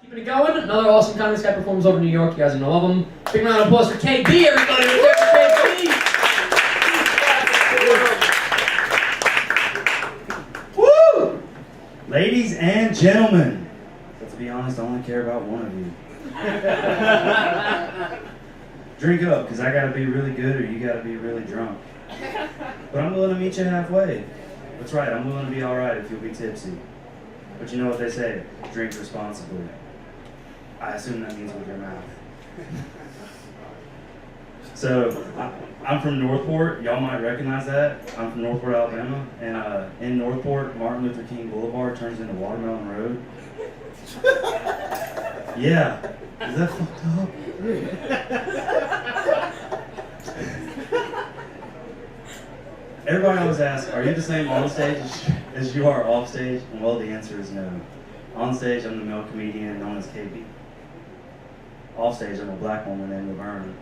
Keeping it going, another awesome time this guy performs over in New York. You guys are gonna love him. Big round of applause for KB, everybody. Let's hear it for KB. Woo! Ladies and gentlemen, but to be honest, I only care about one of you. Drink up, because I gotta be really good or you gotta be really drunk. But I'm willing to meet you halfway. That's right, I'm willing to be alright if you'll be tipsy. But you know what they say, drink responsibly. I assume that means with your mouth. So, I'm from Northport. Y'all might recognize that. I'm from Northport, Alabama. And in Northport, Martin Luther King Boulevard turns into Watermelon Road. Yeah. Is that fucked up? Everybody always asks, are you the same on stage as you are off stage? And well, the answer is no. On stage, I'm the male comedian known as KB. Off stage, I'm a black woman named Laverne.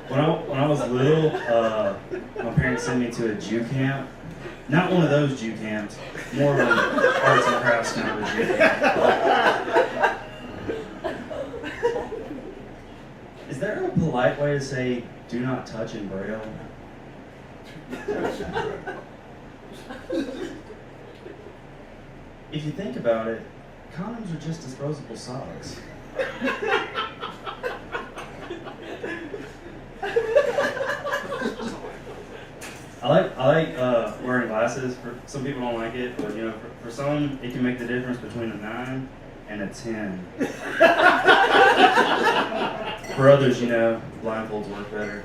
When I was little, my parents sent me to a Jew camp. Not one of those Jew camps, more of an arts and crafts kind of a Jew camp. Is there a polite way to say do not touch in Braille? If you think about it, condoms are just disposable socks. I like wearing glasses. For some people don't like it, but you know, for some, it can make the difference between a 9 and a 10. For others, you know, blindfolds work better.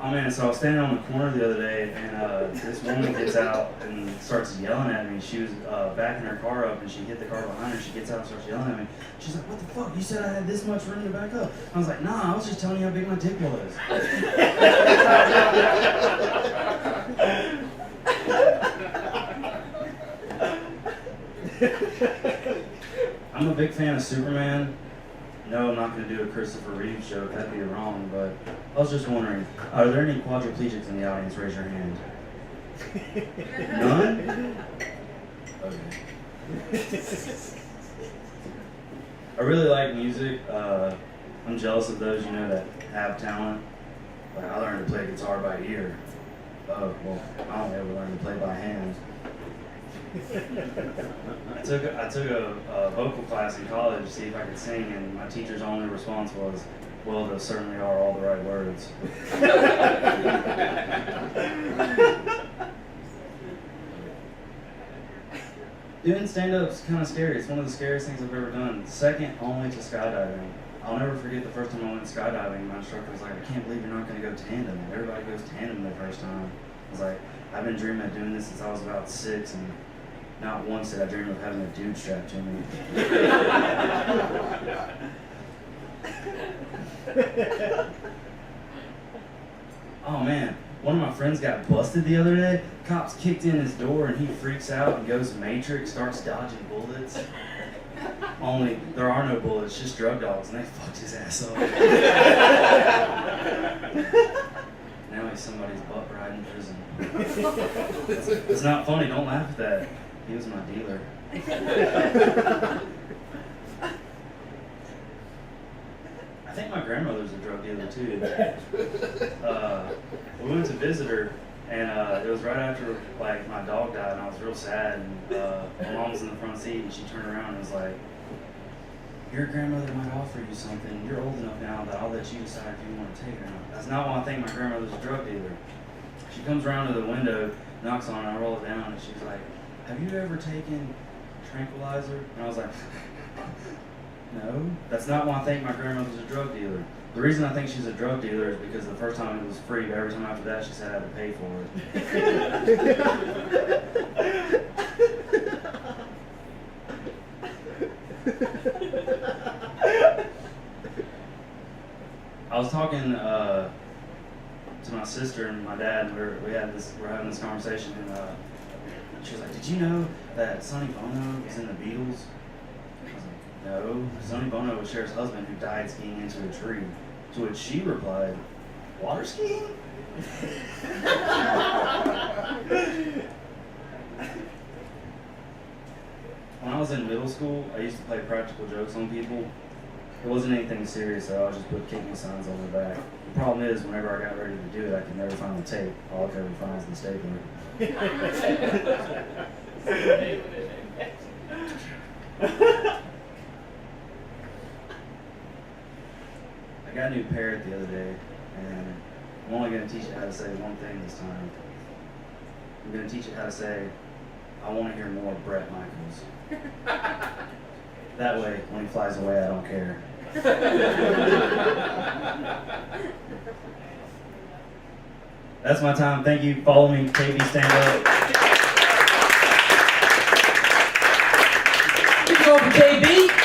Oh man, so I was standing on the corner the other day, and this woman gets out and starts yelling at me. She was backing her car up, and she hit the car behind her. She gets out and starts yelling at me. She's like, "What the fuck? You said I had this much room to back up." I was like, "Nah, I was just telling you how big my dick was." I'm a big fan of Superman. No, I'm not going to do a Christopher Reeves joke. That'd be wrong, but I was just wondering, are there any quadriplegics in the audience? Raise your hand. None? Okay. I really like music. I'm jealous of those, you know, that have talent. Like, I learned to play guitar by ear. Oh, well, I don't ever learn to play by hand. I took a vocal class in college to see if I could sing, and my teacher's only response was, "Well, those certainly are all the right words." Doing stand-up's kind of scary. It's one of the scariest things I've ever done. Second only to skydiving. I'll never forget the first time I went skydiving. My instructor was like, "I can't believe you're not going to go tandem. Everybody goes tandem the first time." I was like, "I've been dreaming of doing this since I was about 6, and not once did I dream of having a dude strapped to me." Oh man, one of my friends got busted the other day. Cops kicked in his door and he freaks out and goes Matrix, starts dodging bullets. Only there are no bullets, just drug dogs, and they fucked his ass up. Now he's somebody's butt ride in prison. It's not funny, don't laugh at that. He was my dealer. I think my grandmother's a drug dealer too. We went to visit her, and it was right after like my dog died, and I was real sad. And my mom was in the front seat, and she turned around and was like, "Your grandmother might offer you something. You're old enough now that I'll let you decide if you want to take her or not." That's not why I think my grandmother's a drug dealer. She comes around to the window, knocks on it, I roll it down, and she's like, "Have you ever taken tranquilizer?" And I was like, "No, that's not why I think my grandmother's a drug dealer. The reason I think she's a drug dealer is because the first time it was free, but every time after that she said I had to pay for it." I was talking to my sister and my dad, and we're having this conversation, and she was like, "Did you know that Sonny Bono is in the Beatles?" I was like, "No, Sonny Bono was Cher's husband who died skiing into a tree." To which she replied, "Water skiing?" in middle school, I used to play practical jokes on people. It wasn't anything serious, so I just put kick me signs on their back. The problem is, whenever I got ready to do it, I could never find the tape. All I could ever find was the stapler. I got a new parrot the other day, and I'm only going to teach it how to say one thing this time. I'm going to teach it how to say, I want to hear more of Bret Michaels. That way, when he flies away, I don't care. That's my time. Thank you. Follow me, KB Stand Up. Keep going for KB.